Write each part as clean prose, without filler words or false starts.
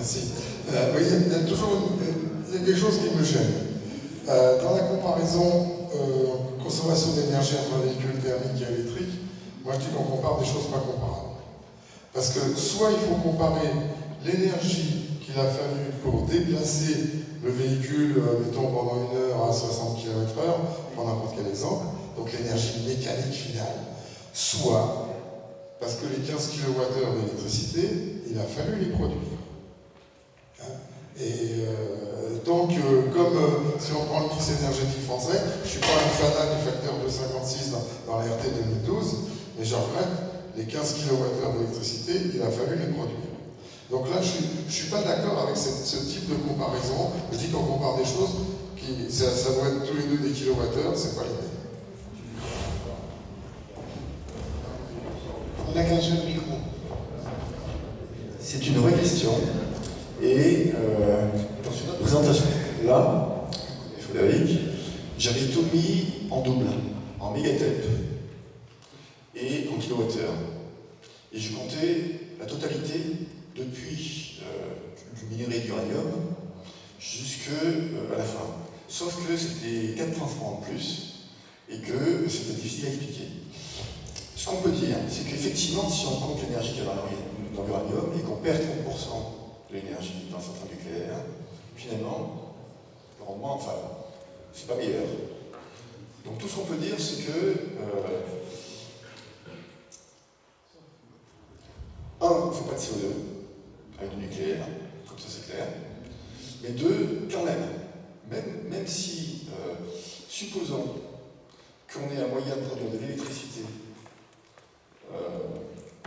Merci. Oui, il y a toujours il y a quelque chose qui me gêne. Dans la comparaison consommation d'énergie entre un véhicule thermique et électrique, moi je dis qu'on compare des choses pas comparables. Parce que soit il faut comparer l'énergie qu'il a fallu pour déplacer le véhicule, mettons pendant 1 heure à 60 km/h, pour n'importe quel exemple, donc l'énergie mécanique finale, soit parce que les 15 kWh d'électricité, il a fallu les produire. Et donc, comme si on prend le mix énergétique français, je ne suis pas un fanat du facteur 2,56 dans la RT 2012, mais je regrette, les 15 kWh d'électricité, il a fallu les produire. Donc là, je ne suis pas d'accord avec ce type de comparaison. Je dis qu'on compare des choses qui, ça doit être tous les deux des kilowattheures, c'est pas les mêmes. On a qu'un seul micro. C'est une vraie question. Et dans une autre présentation, là, Frédéric, j'avais tout mis en double, en mégatep et en kilowattheure. Et je comptais la totalité depuis du minerai d'uranium jusqu'à la fin. Sauf que c'était 4 points de plus et que c'était difficile à expliquer. Ce qu'on peut dire, c'est qu'effectivement, si on compte l'énergie qu'il y a dans l'uranium et qu'on perd 30% de l'énergie dans la centrale nucléaire, finalement, le rendement, enfin, c'est pas meilleur. Donc tout ce qu'on peut dire, c'est que un, il ne faut pas de CO2 avec du nucléaire, comme ça c'est clair. Mais deux, quand même si, supposons qu'on ait un moyen de produire de l'électricité,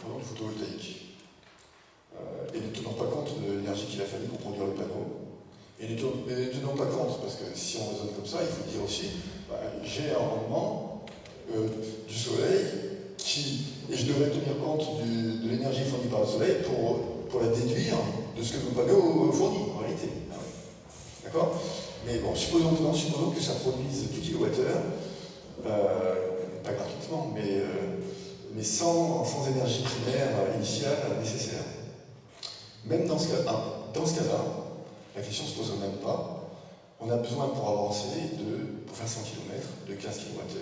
pendant du photovoltaïque, et ne tenant pas compte de l'énergie qu'il a fallu pour produire le panneau, et ne tenant pas compte, parce que si on raisonne comme ça, il faut dire aussi, j'ai un rendement du soleil et je devrais tenir compte de l'énergie fournie par le soleil pour la déduire de ce que le panneau fournit, en réalité. D'accord? Mais bon, supposons que ça produise 10 kWh, pas gratuitement, mais sans énergie primaire initiale nécessaire. Même dans ce cas-là, la question ne se pose même pas. On a besoin pour avancer, pour faire 100 km, de 15 kWh,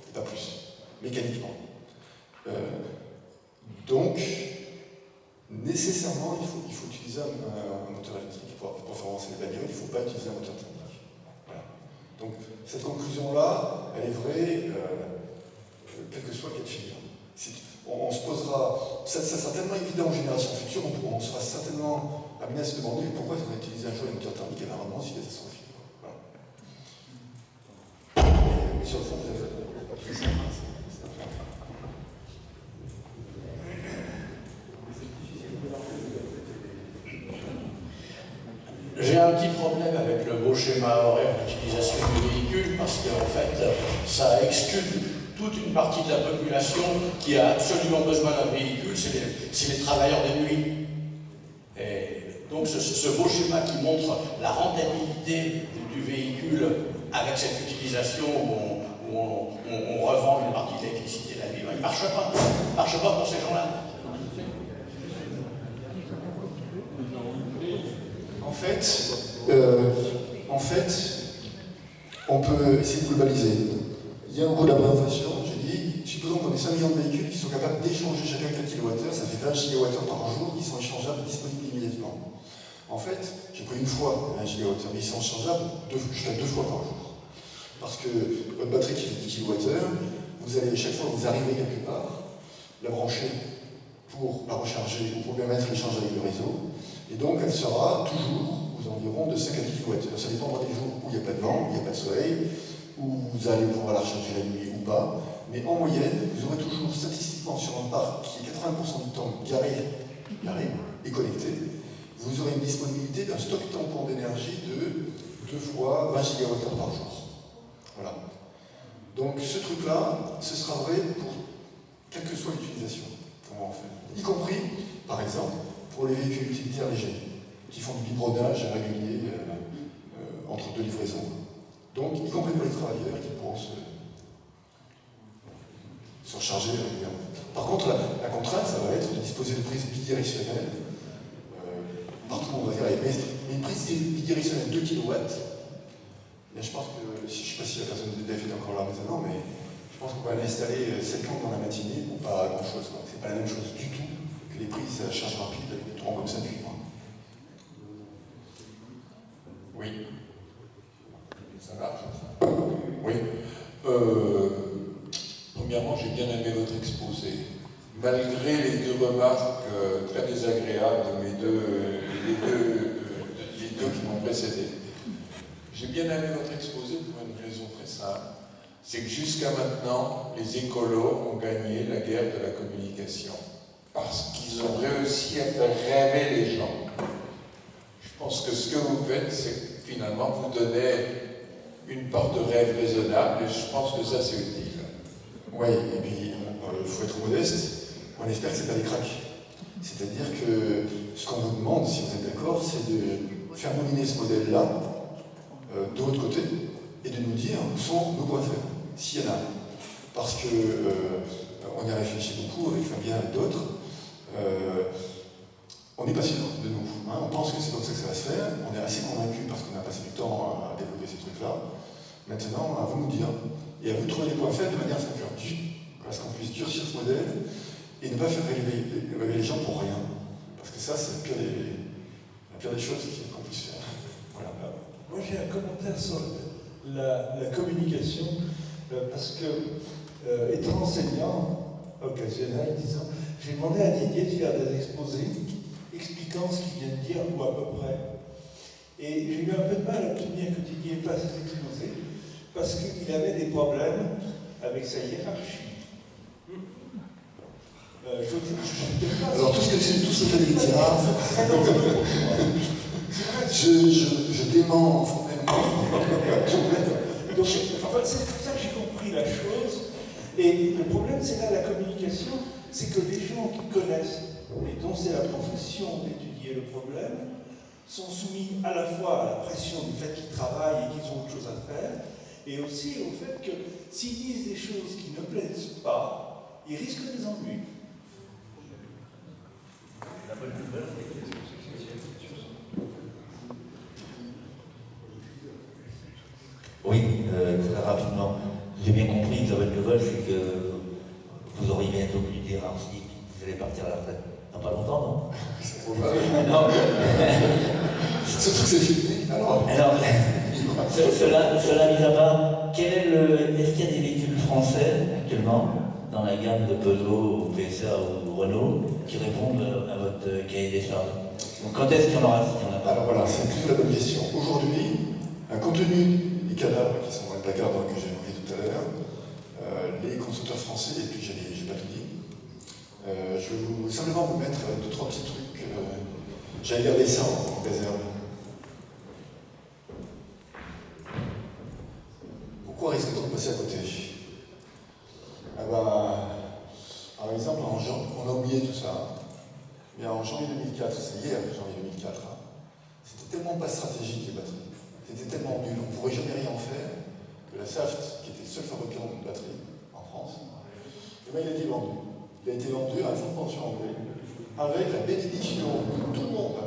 et pas plus, mécaniquement. Donc, nécessairement, il faut utiliser un moteur électrique. Pour faire avancer les bagnoles, il ne faut pas utiliser un moteur thermique. Voilà. Donc, cette conclusion-là, elle est vraie, quel que soit le cas de figure. On se posera, ça sera tellement évident aux générations futures, on sera certainement amené à se demander pourquoi on a utilisé un jour les moteurs thermiques et un rendement si catastrophique. Voilà. Mais sur le fond, vous avez J'ai un petit problème avec le beau schéma horaire d'utilisation du véhicule parce qu'en fait, ça exclut toute une partie de la population qui a absolument besoin d'un véhicule, c'est les travailleurs des nuits. Et donc ce beau schéma qui montre la rentabilité du véhicule avec cette utilisation où on revend une partie de l'électricité la nuit, il ne marche pas. Il ne marche pas pour ces gens-là. En fait, on peut essayer de globaliser. Il y a un coût d'inflation, j'ai dit, supposons qu'on ait 5 millions de véhicules qui sont capables d'échanger chacun 4 kWh, ça fait 20 GWh par jour qui sont échangeables disponibles immédiatement. En fait, j'ai pris une fois 20 GWh, mais ils sont échangeables jusqu'à 2 fois par jour. Parce que votre batterie qui fait 10 kWh, vous allez, chaque fois que vous arrivez quelque part, la brancher pour la recharger ou pour permettre l'échange avec le réseau. Et donc, elle sera toujours aux environs de 5 à 10 kWh. Ça dépendra des jours où il n'y a pas de vent, où il n'y a pas de soleil, où vous allez pouvoir la recharger la nuit ou pas. Mais en moyenne, vous aurez toujours statistiquement sur un parc qui est 80% du temps garé et connecté, vous aurez une disponibilité d'un stock tampon d'énergie de 2 fois 20 GWh par jour. Voilà. Donc ce truc-là, ce sera vrai pour quelle que soit l'utilisation. Comment on fait. Y compris, par exemple, pour les véhicules utilitaires légers, qui font du biberonage régulier entre deux livraisons. Donc, y compris pour les travailleurs qui pourront se recharger régulièrement. Par contre, la contrainte, ça va être de disposer de prises bidirectionnelles partout où on va dire Mais une prise bidirectionnelle 2 kW, je pense que, je ne sais pas si la personne de DF est encore là maintenant, mais je pense qu'on va l'installer 7 ans dans la matinée pour pas grand chose. C'est pas la même chose du tout que les prises à charge rapide avec des troncs comme ça depuis moi. Oui. Ça marche? Oui. Premièrement, j'ai bien aimé votre exposé. Malgré les deux remarques très désagréables de les deux qui m'ont précédé. J'ai bien aimé votre exposé pour une raison très simple. C'est que jusqu'à maintenant, les écolos ont gagné la guerre de la communication. Parce qu'ils ont réussi à faire rêver les gens. Je pense que ce que vous faites, c'est que finalement, vous donnez une porte de rêve raisonnable, et je pense que ça, c'est utile. Oui, et puis, il faut être modeste. On espère que ce n'est pas des cracks. C'est-à-dire que ce qu'on vous demande, si vous êtes d'accord, c'est de faire mouliner ce modèle-là de l'autre côté et de nous dire où sont nos points faibles, s'il y en a. Parce que on y a réfléchi beaucoup avec Fabien et d'autres. On n'est pas sûr de nous. Hein. On pense que c'est comme ça que ça va se faire. On est assez convaincus parce qu'on a passé du temps à développer ces trucs-là. Maintenant, à vous nous dire et à vous trouver les points faibles de manière simple, parce qu'on puisse durcir ce modèle et ne pas faire rêver les gens pour rien. Parce que ça, c'est la pire des choses qu'on puisse faire. Voilà. Moi, j'ai un commentaire sur la communication, parce que, étant enseignant occasionnel, disons, j'ai demandé à Didier de faire des exposés expliquant ce qu'il vient de dire, ou à peu près. Et j'ai eu un peu de mal à obtenir que Didier fasse ses exposés, parce qu'il avait des problèmes avec sa hiérarchie. Alors tout ce que tu dis, je dément formellement. Donc, enfin, c'est comme ça que j'ai compris la chose. Et le problème, c'est là la communication, c'est que les gens qui connaissent, et dont c'est la profession d'étudier le problème, sont soumis à la fois à la pression du fait qu'ils travaillent et qu'ils ont autre chose à faire, et aussi au fait que s'ils disent des choses qui ne plaisent pas, ils risquent des ennuis. La bonne nouvelle, oui, très rapidement. J'ai bien compris que la bonne nouvelle, c'est que vous auriez bientôt pu dire à Ansi qu'ils allaient partir à la retraite. Dans pas longtemps, non? C'est probable. Non. Surtout que c'est fini. Alors, cela mis à part, est-ce qu'il y a des véhicules français actuellement dans la gamme de Peugeot, ou PSA ou Renault qui répondent à votre cahier des charges? Donc, quand est-ce qu'il y en aura? Alors voilà, c'est plutôt la bonne question. Aujourd'hui, compte tenu des cadavres qui sont dans les placards que j'ai évoqués tout à l'heure, les constructeurs français, et puis j'ai pas tout dit, je vais simplement vous mettre 2-3 petits trucs. J'avais gardé ça en réserve. Pourquoi risque-t-on de passer à côté? Par exemple, on a oublié tout ça. Mais en janvier 2004, c'est hier, janvier 2004, c'était tellement pas stratégique les batteries. C'était tellement nul, on ne pourrait jamais rien faire que la Saft, qui était le seul fabricant de batterie en France, il a été vendu. Il a été vendu à un fonds de pension anglais, avec la bénédiction de tout le monde,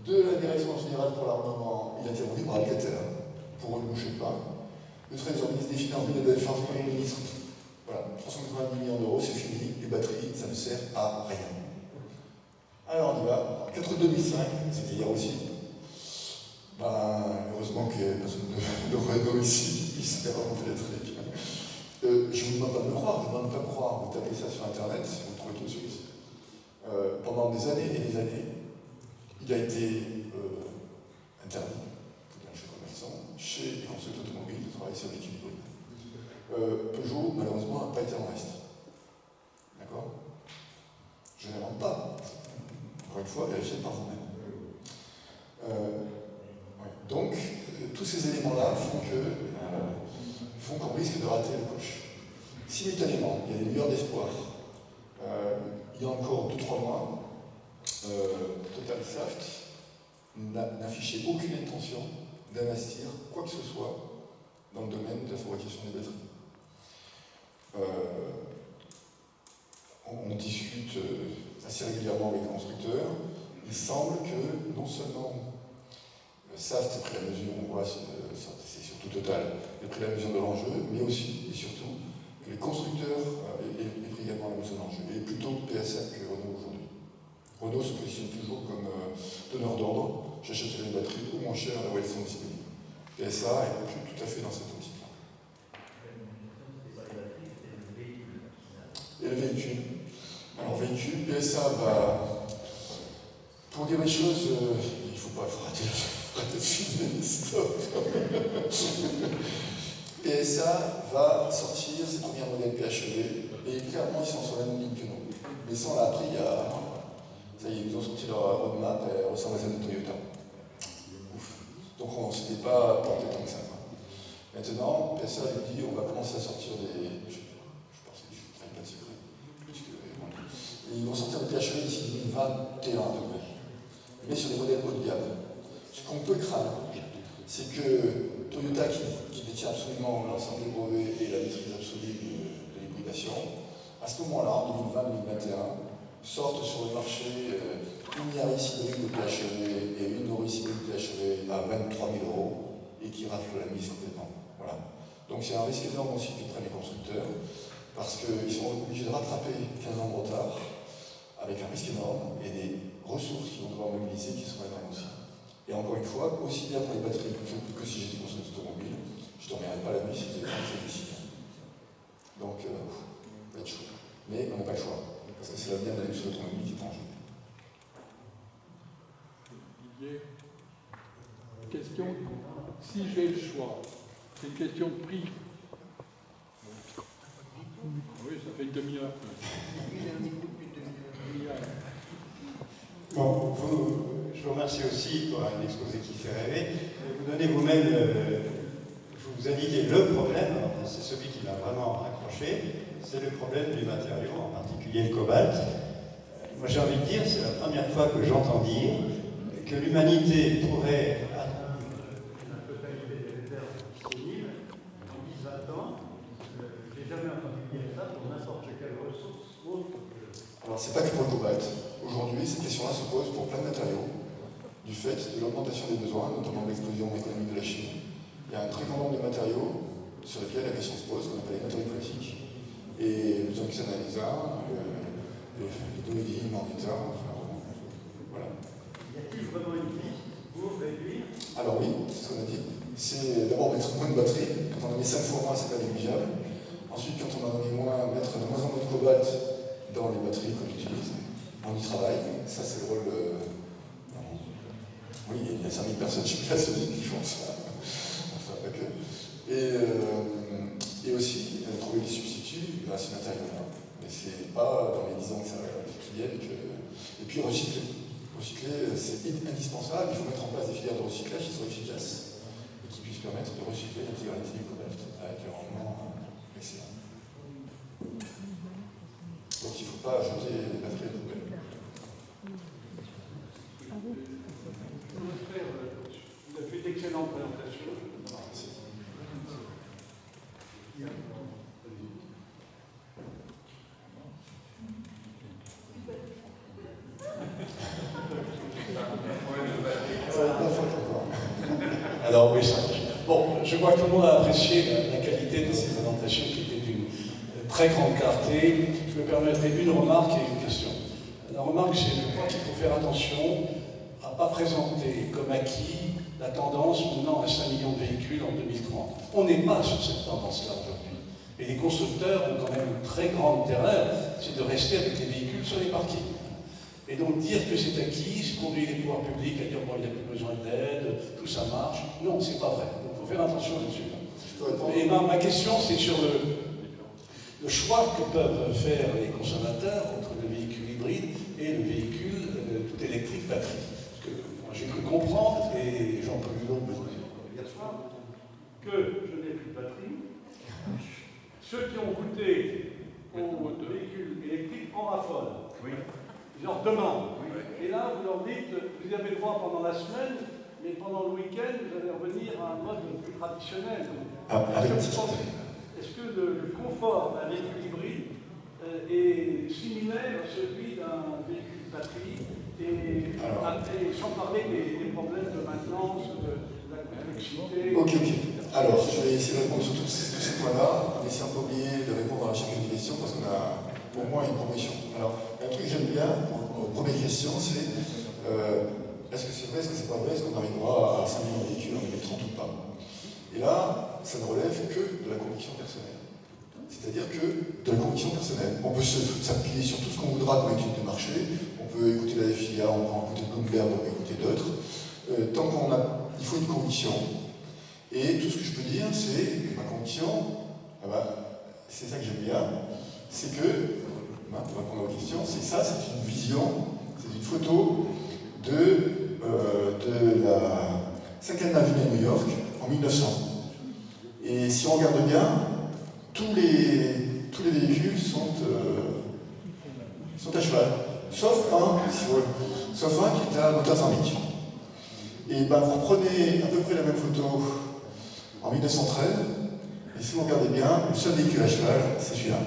de la Direction générale pour l'armement. Il a été vendu par Alcatel, pour ne bouger pas. Le Trésor, ministre des Finances, de la Défense, le Premier ministre. Voilà, 390 millions d'euros, c'est fini. Les batteries, ça ne sert à rien. Alors on y va. 2005, c'était hier aussi. Heureusement qu'il n'y a personne de Renault ici qui puisse faire remonter les trucs. Je ne vous demande pas de me croire, je ne vous demande pas de me croire. Vous tapez ça sur Internet, vous le trouvez tout de suite. Pendant des années et des années, il a été interdit, chez commerçants, chez les constructeurs automobiles, de travailler sur l'équilibre. Peugeot, malheureusement, n'a pas été en reste. D'accord? Je n'invente pas. Encore une fois, vérifiez par vous-même. Ouais. Donc, tous ces éléments-là font qu'on risque de rater le coche. Simultanément, il y a des lueurs d'espoir. Il y a encore 2-3 mois, Total Saft n'affichait aucune intention d'investir quoi que ce soit dans le domaine de la fabrication des batteries. On discute assez régulièrement avec les constructeurs. il semble que non seulement SAFT a pris la mesure, on voit, c'est surtout Total, a pris la mesure de l'enjeu, mais aussi et surtout que les constructeurs aient pris également la mesure de l'enjeu, et plutôt PSA que Renault aujourd'hui. Renault se positionne toujours comme donneur d'ordre, j'achèterai une batterie au moins chère là où elles sont disponibles. PSA est plus tout à fait dans cette optique-là. Et le véhicule. Alors véhicule, PSA va... Pour dire les choses, il ne faut pas rater de filmer, stop. PSA va sortir ses premiers modèles PHEV, et clairement ils sont sur la même ligne que nous. Mais ça on l'a appris il y a... Ça y est, ils ont sorti leur roadmap, et elle ressemble à celle de Toyota. Ouf. Donc on ne s'était pas porté tant que ça. Maintenant, PSA lui dit on va commencer à sortir des... Je pense que je ne travaille pas de secret. Et ils vont sortir des PHEV d'ici 2021 à peu près. Mais sur des modèles haut de gamme. Ce qu'on peut craindre, c'est que Toyota, qui détient absolument l'ensemble des brevets et la maîtrise absolue de l'hybridation, à ce moment-là, en 2020-2021, sortent sur le marché une Yaris hybride de PHEV et une Norris hybride de PHEV à 23 000 € et qui raflent la mise complètement. Voilà. Donc c'est un risque énorme aussi que prennent les constructeurs parce qu'ils sont obligés de rattraper 15 ans de retard avec un risque énorme et des ressources qu'ils vont devoir mobiliser qui sont énormes aussi. Et encore une fois, aussi bien pour les batteries que si j'étais constructeur automobile, je ne dormirais pas la nuit si vous avez pris cette décision. Donc, ça va être chaud. Mais on n'a pas le choix, parce que c'est l'avenir de l'industrie automobile qui est en jeu. Question, si j'ai le choix, c'est une question de prix. Oui, ça fait une demi-heure. Bon, je vous remercie aussi pour un exposé qui fait rêver. Vous donnez vous-même, vous indiquez le problème, c'est celui qui m'a vraiment accroché, c'est le problème du matériau, en particulier le cobalt. Moi j'ai envie de dire, c'est la première fois que j'entends dire que l'humanité pourrait atteindre la totalité des réserves disponibles en 10-20 ans. J'ai jamais entendu dire ça pour n'importe quelle ressource autre que... Alors c'est pas que pour le cobalt. Aujourd'hui, cette question-là se pose pour plein de matériaux, du fait de l'augmentation des besoins, notamment de l'explosion économique de la Chine. Il y a un très grand nombre de matériaux sur lesquels la question se pose, qu'on appelle les matériaux critiques. Et le tungstène à l'ESA, l'hydroïdine en état, enfin, voilà. Y a-t-il vraiment une piste pour réduire? Alors oui, c'est ce qu'on a dit. C'est d'abord mettre moins de batteries. Quand on en met 5 fois moins, c'est pas négligeable. Ensuite, quand on en met moins, mettre de moins en moins de cobalt dans les batteries qu'on utilise. On y travaille, ça c'est le rôle de... Oui, il y a 5000 personnes chez Panasonic qui font ça, enfin pas que. Et aussi, trouver des substituts à ces matériaux-là. Mais c'est pas dans les 10 ans qui viennent que... Et puis recycler. Recycler, c'est indispensable, il faut mettre en place des filières de recyclage qui soient efficaces et qui puissent permettre de recycler l'intégralité du cobalt avec un rendement excellent. Donc il ne faut pas jeter les batteries à la poubelle. Vous avez fait d'excellentes présentations. Alors oui, ça. Bon, je crois que tout le monde a apprécié la qualité de ces présentations qui étaient d'une très grande clarté. Je me permettrai une remarque et une question. La remarque, c'est je crois qu'il faut faire attention à ne pas présenter comme acquis la tendance menant à 5 millions de véhicules en 2030. On n'est pas sur cette tendance-là aujourd'hui. Et les constructeurs ont quand même une très grande terreur, c'est de rester avec les véhicules sur les parkings. Et donc dire que c'est acquis, c'est conduire les pouvoirs publics à dire bon, il n'y a plus besoin d'aide, tout ça marche. Non, c'est pas vrai. Donc il faut faire attention là-dessus. Et ma question, c'est sur le choix que peuvent faire les consommateurs entre le véhicule hybride et le véhicule tout électrique batterie. Parce que moi j'ai cru comprendre, et Jean-Paul Hulot Hier soir, que je n'ai plus de batterie. Ceux qui ont goûté au véhicule électrique en raffolent. Oui. Ils en demandent. Oui. Et là, vous leur dites, vous avez le droit pendant la semaine, mais pendant le week-end, vous allez revenir à un mode plus traditionnel. Est-ce que le confort d'un véhicule hybride est similaire à celui d'un véhicule batterie Et sans parler des problèmes de maintenance, de la complexité. Ok. Alors, je vais essayer de répondre sur tous ces points-là, mais sans pas oublier de répondre à chacune des questions, parce qu'on a au moins une proposition. Alors, un truc que j'aime bien, pour première question, c'est est-ce que c'est vrai, est-ce que c'est pas vrai, est-ce qu'on arrivera à 5 millions de véhicules en 2030 ou pas? Et là, ça ne relève que de la conviction personnelle. C'est-à-dire que de la conviction personnelle. On peut s'appuyer sur tout ce qu'on voudra comme étude de marché, on peut écouter la FIA, on peut écouter Bloomberg, on peut écouter d'autres. Tant qu'on a... Il faut une conviction. Et tout ce que je peux dire, c'est ma conviction, c'est ça que j'aime bien, c'est que, pour répondre aux questions, c'est ça, c'est une vision, c'est une photo de la 5e avenue de New York en 1900. Et si on regarde bien, tous les véhicules sont à cheval, sauf un qui est à moteur thermique. Et vous prenez à peu près la même photo en 1913, et si vous regardez bien, le seul véhicule à cheval, c'est celui-là.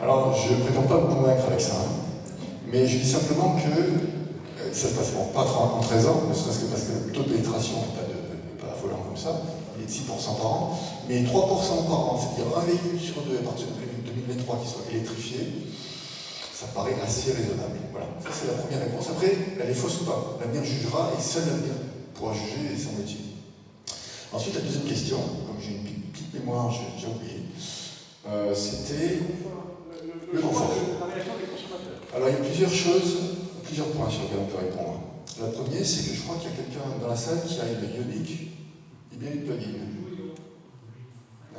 Alors, je ne prétends pas vous convaincre avec ça, mais je dis simplement que ça se passe pas en 13 ans, ne serait-ce que parce que le taux de pénétration n'est pas affolant comme ça, il est de 6% par an, mais 3% par an, c'est-à-dire un véhicule sur deux à partir de 2023 qui soit électrifié, ça paraît assez raisonnable. Voilà, ça c'est la première réponse. Après, elle est fausse ou pas. L'avenir jugera, et seul l'avenir pourra juger, semble-t-il. Ensuite, la deuxième question, comme j'ai une petite mémoire, j'ai oublié, c'était le confort. Alors, il y a plusieurs choses, plusieurs points sur lesquels on peut répondre. La première, c'est que je crois qu'il y a quelqu'un dans la salle qui a une Ioniq, et bien une plug-in.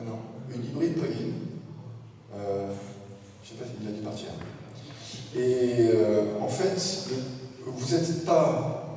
Non, une hybride plug-in. Je ne sais pas s'il a dû partir. Et en fait, vous n'êtes pas